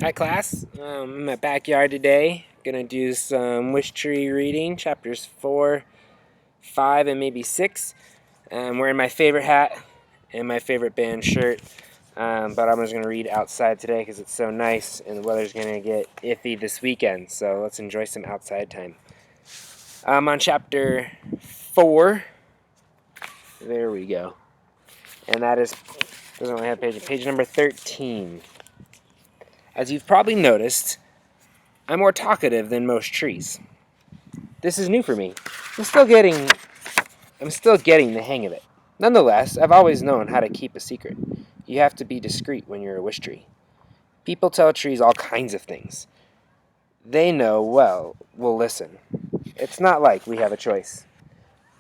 Hi class, I'm in my backyard today. Gonna do some Wishtree reading, chapters 4, 5, and maybe 6. I'm wearing my favorite hat and my favorite band shirt, but I'm just gonna read outside today because it's so nice and the weather's gonna get iffy this weekend, so let's enjoy some outside time. I'm on chapter 4. There we go. And that doesn't really have page number 13. As you've probably noticed, I'm more talkative than most trees. This is new for me. I'm still getting the hang of it. Nonetheless, I've always known how to keep a secret. You have to be discreet when you're a wish tree. People tell trees all kinds of things. They know will listen. It's not like we have a choice.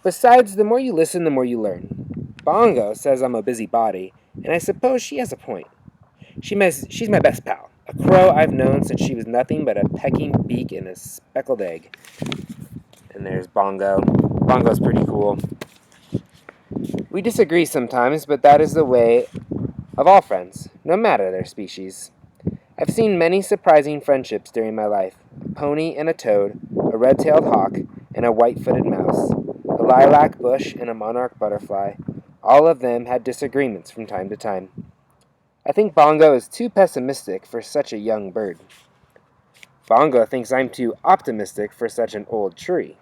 Besides, the more you listen, the more you learn. Bongo says I'm a busybody, and I suppose she has a point. She's my best pal, a crow I've known since she was nothing but a pecking beak and a speckled egg. And there's Bongo. Bongo's pretty cool. We disagree sometimes, but that is the way of all friends, no matter their species. I've seen many surprising friendships during my life. A pony and a toad, a red-tailed hawk and a white-footed mouse, a lilac bush and a monarch butterfly. All of them had disagreements from time to time. I think Bongo is too pessimistic for such a young bird. Bongo thinks I'm too optimistic for such an old tree.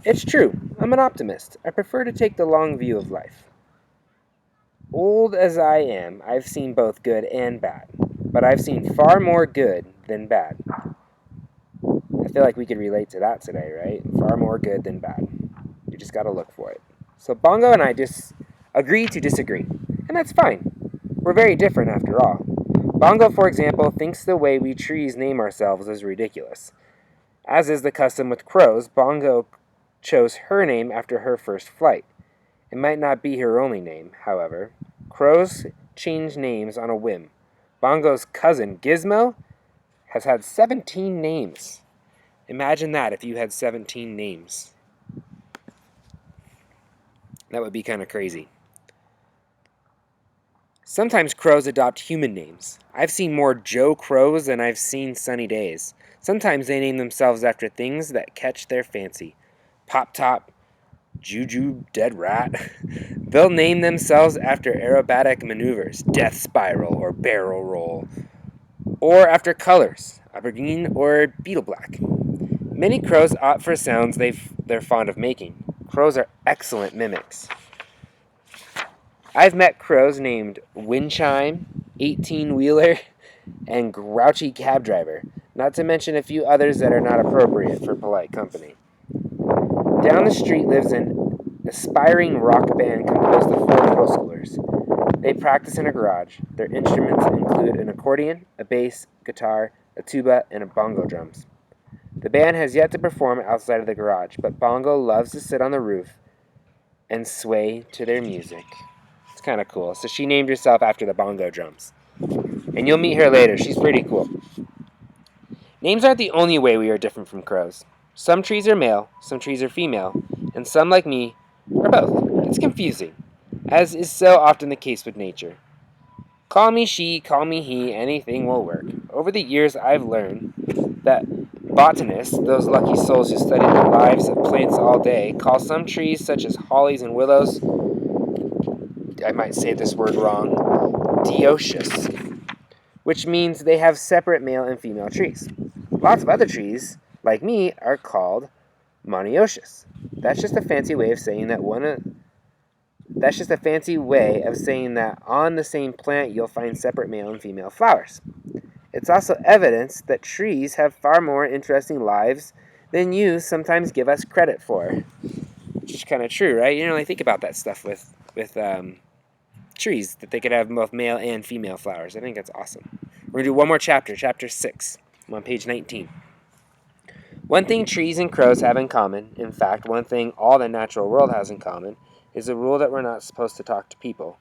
It's true, I'm an optimist. I prefer to take the long view of life. Old as I am, I've seen both good and bad, but I've seen far more good than bad. I feel like we could relate to that today, right? Far more good than bad. You just gotta look for it. So Bongo and I agree to disagree, and that's fine. We're very different after all. Bongo, for example, thinks the way we trees name ourselves is ridiculous. As is the custom with crows, Bongo chose her name after her first flight. It might not be her only name, however. Crows change names on a whim. Bongo's cousin, Gizmo, has had 17 names. Imagine that if you had 17 names. That would be kind of crazy. Sometimes crows adopt human names. I've seen more Joe Crows than I've seen sunny days. Sometimes they name themselves after things that catch their fancy. Pop Top, Juju, Dead Rat. They'll name themselves after aerobatic maneuvers, death spiral or barrel roll, or after colors, aubergine or beetle black. Many crows opt for sounds they're fond of making. Crows are excellent mimics. I've met crows named Windchime, 18-wheeler, and Grouchy Cab Driver, not to mention a few others that are not appropriate for polite company. Down the street lives an aspiring rock band composed of 4 middle schoolers. They practice in a garage. Their instruments include an accordion, a bass, guitar, a tuba, and a bongo drums. The band has yet to perform outside of the garage, but Bongo loves to sit on the roof and sway to their music. It's kind of cool. So she named herself after the bongo drums. And you'll meet her later. She's pretty cool. Names aren't the only way we are different from crows. Some trees are male, some trees are female, and some, like me, are both. It's confusing, as is so often the case with nature. Call me she, call me he, anything will work. Over the years, I've learned that botanists, those lucky souls who study the lives of plants all day, call some trees, such as hollies and willows, I might say this word wrong, dioecious, which means they have separate male and female trees. Lots of other trees, like me, are called monoecious. That's just a fancy way of saying that on the same plant you'll find separate male and female flowers. It's also evidence that trees have far more interesting lives than you sometimes give us credit for. Which is kind of true, right? You don't really think about that stuff with trees, that they could have both male and female flowers. I think that's awesome. We're going to do one more chapter, chapter 6. I'm on page 19. One thing trees and crows have in common, in fact, one thing all the natural world has in common, is the rule that we're not supposed to talk to people.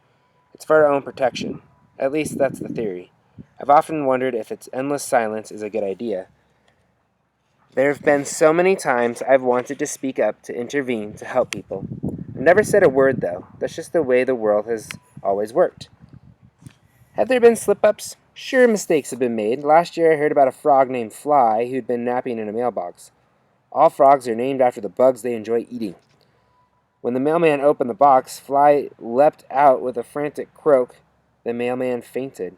It's for our own protection. At least that's the theory. I've often wondered if its endless silence is a good idea. There have been so many times I've wanted to speak up, to intervene, to help people. I've never said a word, though. That's just the way the world has always worked. Have there been slip-ups? Sure, mistakes have been made. Last year I heard about a frog named Fly who'd been napping in a mailbox. All frogs are named after the bugs they enjoy eating. When the mailman opened the box, Fly leapt out with a frantic croak. The mailman fainted.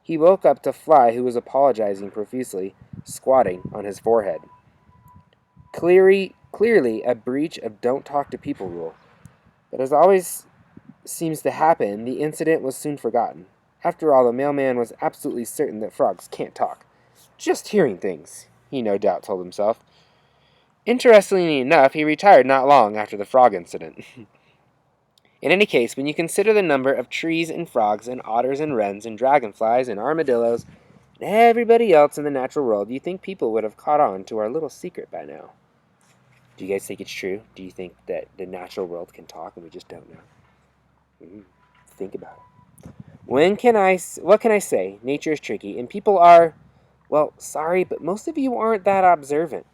He woke up to Fly, who was apologizing profusely, squatting on his forehead. Clearly a breach of don't talk to people rule. But as always seems to happen, the incident was soon forgotten. After all, the mailman was absolutely certain that frogs can't talk. Just hearing things, he no doubt told himself. Interestingly enough, he retired not long after the frog incident. In any case, when you consider the number of trees and frogs and otters and wrens and dragonflies and armadillos and everybody else in the natural world, you think people would have caught on to our little secret by now. Do you guys think it's true? Do you think that the natural world can talk and we just don't know? Think about it. What can I say? Nature is tricky, and people are, well, sorry, but most of you aren't that observant.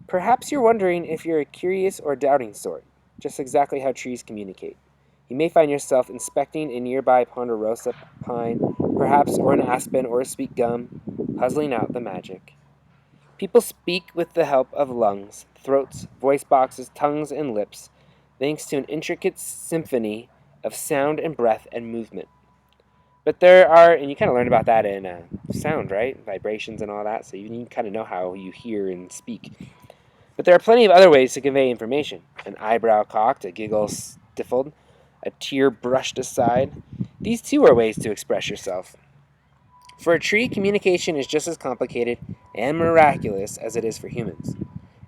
Perhaps you're wondering if you're a curious or doubting sort, just exactly how trees communicate. You may find yourself inspecting a nearby ponderosa pine, perhaps, or an aspen or a sweet gum, puzzling out the magic. People speak with the help of lungs, throats, voice boxes, tongues, and lips, thanks to an intricate symphony of sound and breath and movement. But there are, and you kind of learn about that in sound, right? Vibrations and all that, so you kind of know how you hear and speak. But there are plenty of other ways to convey information. An eyebrow cocked, a giggle stifled, a tear brushed aside. These too are ways to express yourself. For a tree, communication is just as complicated and miraculous as it is for humans.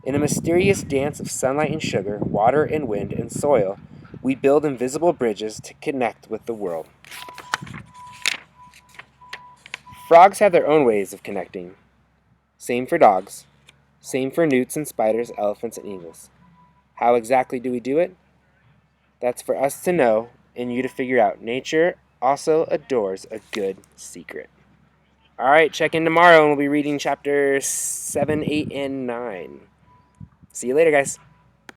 In a mysterious dance of sunlight and sugar, water and wind and soil, we build invisible bridges to connect with the world. Frogs have their own ways of connecting. Same for dogs. Same for newts and spiders, elephants and eagles. How exactly do we do it? That's for us to know and you to figure out. Nature also adores a good secret. All right, check in tomorrow and we'll be reading chapters 7, 8, and 9. See you later, guys.